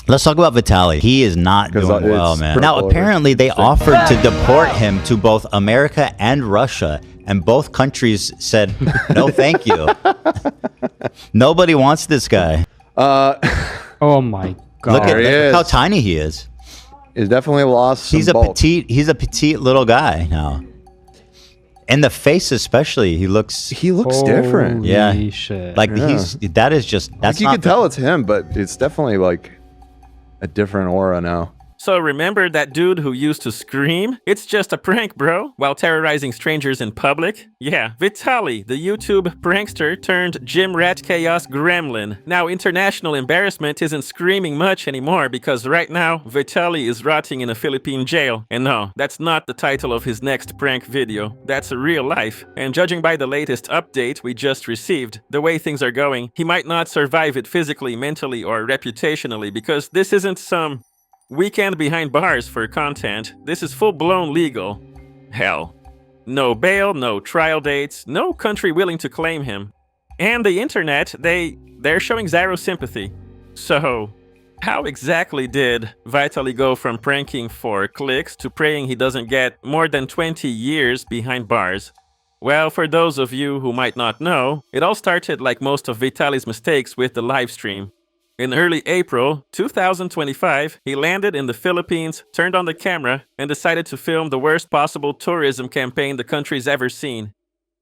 Let's talk about Vitaly. He is not doing well, man. Now, apparently, they offered to deport him to both America and Russia, and both countries said, no, thank you. Nobody wants this guy. Oh my God! Look at how tiny he is. He's definitely lost some bulk. He's a petite little guy now. And the face especially, he looks different. Yeah. Shit. Like that is just that's you can tell it's him, but it's definitely like a different aura now. So remember that dude who used to scream? It's just a prank, bro, while terrorizing strangers in public? Yeah, Vitaly, the YouTube prankster turned gym rat chaos gremlin. Now, international embarrassment isn't screaming much anymore because right now, Vitaly is rotting in a Philippine jail. And no, that's not the title of his next prank video. That's real life. And judging by the latest update we just received, the way things are going, he might not survive it physically, mentally, or reputationally because this isn't some weekend behind bars for content. This is full-blown legal hell. No bail, no trial dates, no country willing to claim him. And the internet, they're showing zero sympathy. So, how exactly did Vitaly go from pranking for clicks to praying he doesn't get more than 20 years behind bars? Well, for those of you who might not know, it all started like most of Vitaly's mistakes with the live stream. In early April 2025, he landed in the Philippines, turned on the camera, and decided to film the worst possible tourism campaign the country's ever seen.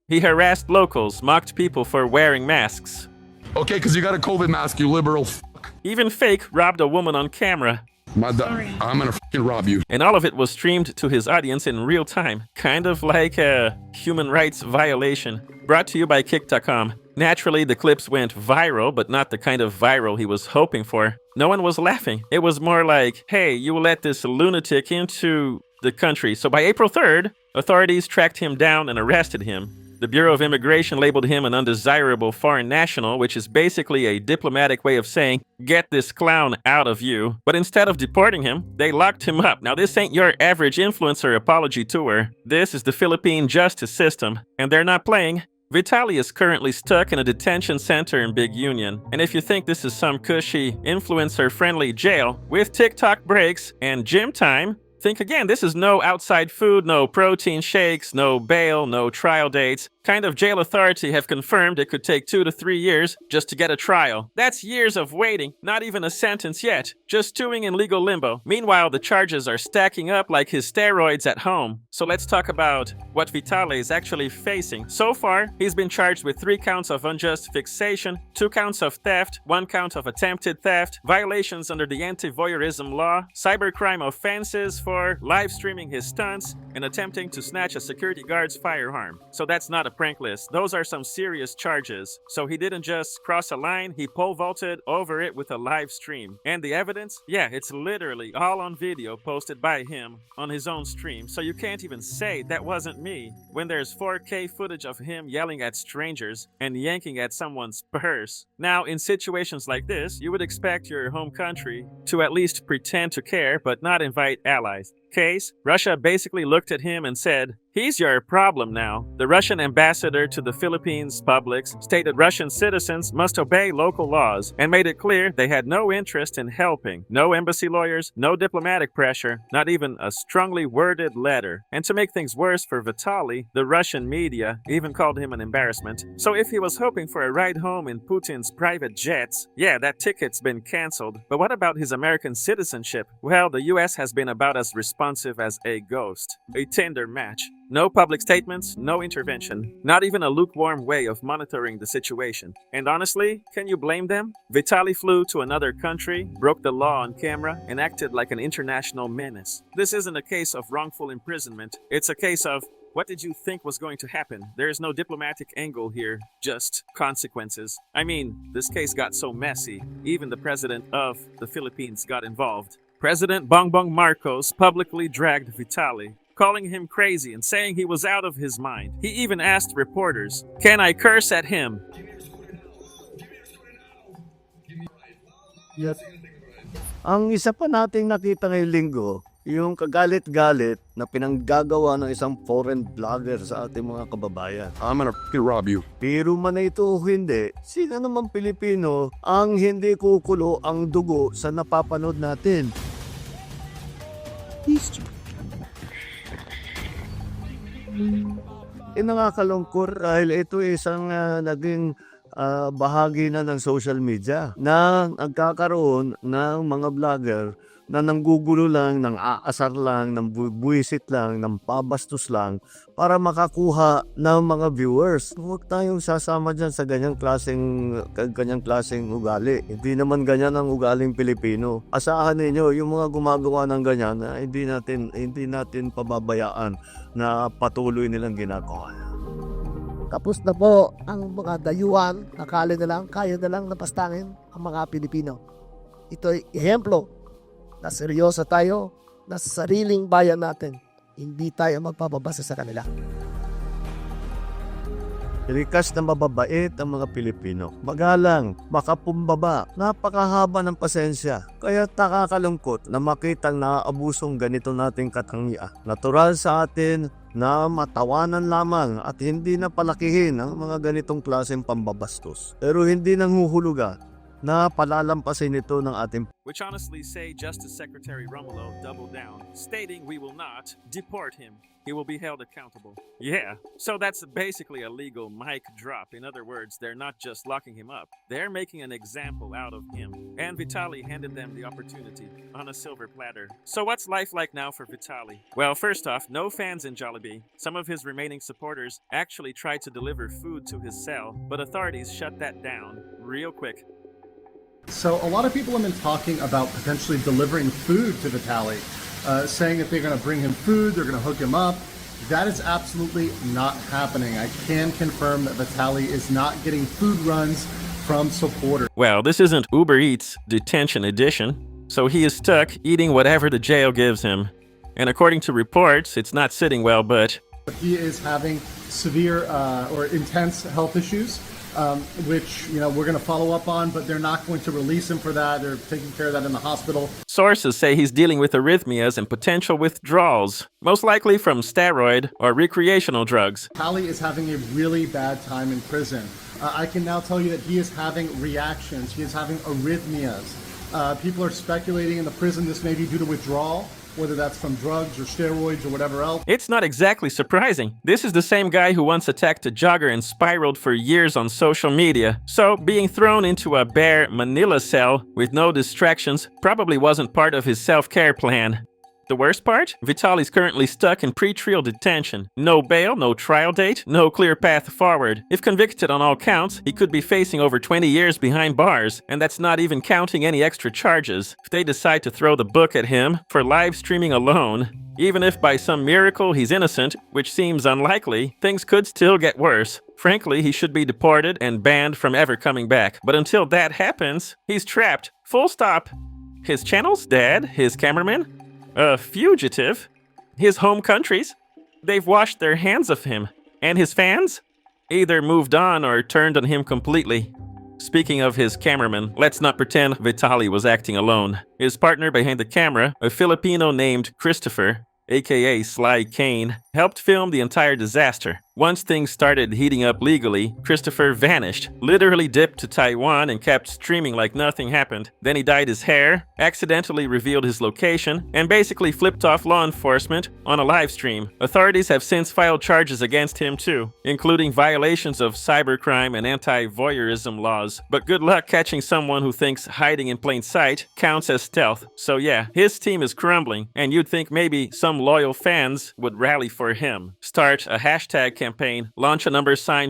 He harassed locals, mocked people for wearing masks. Okay, because you got a COVID mask, you liberal fuck. Even fake robbed a woman on camera. I'm gonna fucking rob you. And all of it was streamed to his audience in real time, kind of like a human rights violation. Brought to you by Kick.com. Naturally, the clips went viral, but not the kind of viral he was hoping for. No one was laughing. It was more like, hey, you let this lunatic into the country. So by April 3rd, authorities tracked him down and arrested him. The Bureau of Immigration labeled him an undesirable foreign national, which is basically a diplomatic way of saying, get this clown out of you. But instead of deporting him, they locked him up. Now, this ain't your average influencer apology tour. This is the Philippine justice system, and they're not playing. Vitaly is currently stuck in a detention center in Big Union. And if you think this is some cushy, influencer-friendly jail with TikTok breaks and gym time, think again. This is no outside food, no protein shakes, no bail, no trial dates. Kind of jail authority have confirmed it could take 2 to 3 years just to get a trial. That's years of waiting, not even a sentence yet, just stewing in legal limbo. Meanwhile, the charges are stacking up like his steroids at home. So let's talk about what Vitaly is actually facing. So far, he's been charged with 3 counts of unjust fixation, 2 counts of theft, 1 count of attempted theft, violations under the anti-voyeurism law, cybercrime offenses for live streaming his stunts, and attempting to snatch a security guard's firearm. So that's not a prank list. Those are some serious charges. So he didn't just cross a line, he pole vaulted over it with a live stream. And the evidence? Yeah, it's literally all on video posted by him on his own stream. So you can't even say that wasn't me when there's 4K footage of him yelling at strangers and yanking at someone's purse. Now, in situations like this, you would expect your home country to at least pretend to care but not invite allies. Case, Russia basically looked at him and said, he's your problem now. The Russian ambassador to the Philippines Publix stated Russian citizens must obey local laws and made it clear they had no interest in helping. No embassy lawyers, no diplomatic pressure, not even a strongly worded letter. And to make things worse for Vitaly, the Russian media even called him an embarrassment. So if he was hoping for a ride home in Putin's private jets, yeah, that ticket's been canceled. But what about his American citizenship? Well, the US has been about as responsive as a ghost. A Tinder match. No public statements, no intervention, not even a lukewarm way of monitoring the situation. And honestly, can you blame them? Vitaly flew to another country, broke the law on camera, and acted like an international menace. This isn't a case of wrongful imprisonment. It's a case of, what did you think was going to happen? There is no diplomatic angle here, just consequences. I mean, this case got so messy, even the president of the Philippines got involved. President Bongbong Marcos publicly dragged Vitaly, calling him crazy and saying he was out of his mind. He even asked reporters, "Can I curse at him?" Yes. Ang isa pa nating nakita ngayong linggo, Yung kagalit-galit na pinanggagawa ng isang foreign vlogger sa ating mga kababayan. I'm gonna fucking rob you. Pero man na ito o hindi, sino naman Pilipino ang hindi kukulo ang dugo sa napapanood natin? Nakakalungkot dahil ito isang naging bahagi na ng social media na nagkakaroon ng mga vlogger na nanggugulo lang, nang aasar lang, nang buwisit lang, nang pabastos lang para makakuha ng mga viewers. Huwag tayong sasama dyan sa ganyang klaseng ugali. Hindi naman ganyan ang ugaling Pilipino. Asahan ninyo yung mga gumagawa ng ganyan na hindi natin pababayaan na patuloy nilang ginagawa. Tapos na po ang mga dayuhan, nakali na lang, kaya na lang napastangin ang mga Pilipino. Ito ay ehemplo na seryoso tayo na sa sariling bayan natin. Hindi tayo magpapabasa sa kanila. Likas na mababait ang mga Pilipino. Magalang, makapumbaba, napakahaba ng pasensya. Kaya nakakalungkot na makitang naaabusong ganito nating katangian. Natural sa atin na matawanan lamang at hindi na palakihin ang mga ganitong klaseng pambabastos. Pero hindi nanghuhulugan na palalampasin ito ng ating Which honestly say Justice Secretary Romulo doubled down, stating we will not deport him. He will be held accountable. Yeah, so that's basically a legal mic drop. In other words, they're not just locking him up, they're making an example out of him. And Vitaly handed them the opportunity on a silver platter. So what's life like now for Vitaly? Well, first off, no fans in Jollibee. Some of his remaining supporters actually tried to deliver food to his cell, but authorities shut that down real quick. So a lot of people have been talking about potentially delivering food to Vitaly, saying that they're going to bring him food, they're going to hook him up. That is absolutely not happening. I can confirm that Vitaly is not getting food runs from supporters. Well, this isn't Uber Eats detention edition, so he is stuck eating whatever the jail gives him. And according to reports, it's not sitting well, but He is having severe or intense health issues. Which, we're going to follow up on, but they're not going to release him for that. They're taking care of that in the hospital. Sources say he's dealing with arrhythmias and potential withdrawals, most likely from steroid or recreational drugs. Vitaly is having a really bad time in prison. I can now tell you that he is having reactions. He is having arrhythmias. People are speculating in the prison this may be due to withdrawal, whether that's from drugs or steroids or whatever else. It's not exactly surprising. This is the same guy who once attacked a jogger and spiraled for years on social media. So, being thrown into a bare Manila cell with no distractions probably wasn't part of his self-care plan. The worst part? Vitaly's currently stuck in pre-trial detention. No bail, no trial date, no clear path forward. If convicted on all counts, he could be facing over 20 years behind bars, and that's not even counting any extra charges. If they decide to throw the book at him for live streaming alone, even if by some miracle he's innocent, which seems unlikely, things could still get worse. Frankly, he should be deported and banned from ever coming back. But until that happens, he's trapped. Full stop. His channel's dead, his cameraman a fugitive. His home countries, they've washed their hands of him. And his fans? Either moved on or turned on him completely. Speaking of his cameraman, let's not pretend Vitaly was acting alone. His partner behind the camera, a Filipino named Christopher, aka Sly Kane, helped film the entire disaster. Once things started heating up legally, Christopher vanished, literally dipped to Taiwan and kept streaming like nothing happened. Then he dyed his hair, accidentally revealed his location, and basically flipped off law enforcement on a live stream. Authorities have since filed charges against him too, including violations of cybercrime and anti-voyeurism laws. But good luck catching someone who thinks hiding in plain sight counts as stealth. So yeah, his team is crumbling, and you'd think maybe some loyal fans would rally for him. Start a hashtag campaign, launch a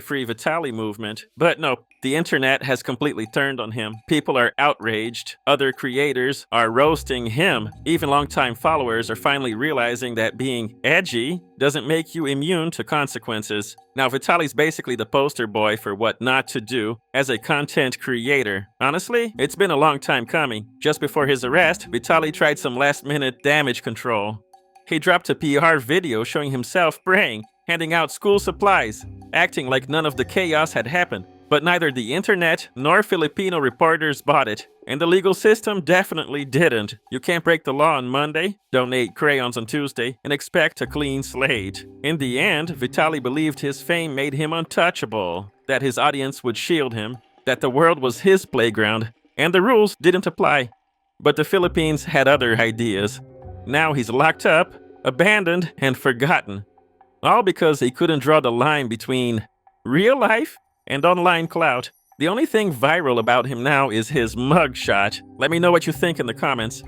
#Free Vitaly movement. But nope, the internet has completely turned on him. People are outraged. Other creators are roasting him. Even longtime followers are finally realizing that being edgy doesn't make you immune to consequences. Now, Vitaly's basically the poster boy for what not to do as a content creator. Honestly, it's been a long time coming. Just before his arrest, Vitaly tried some last-minute damage control. He dropped a PR video showing himself praying, handing out school supplies, acting like none of the chaos had happened. But neither the internet nor Filipino reporters bought it, and the legal system definitely didn't. You can't break the law on Monday, donate crayons on Tuesday, and expect a clean slate. In the end, Vitaly believed his fame made him untouchable, that his audience would shield him, that the world was his playground, and the rules didn't apply. But the Philippines had other ideas. Now he's locked up, abandoned, and forgotten. All because he couldn't draw the line between real life and online clout. The only thing viral about him now is his mugshot. Let me know what you think in the comments.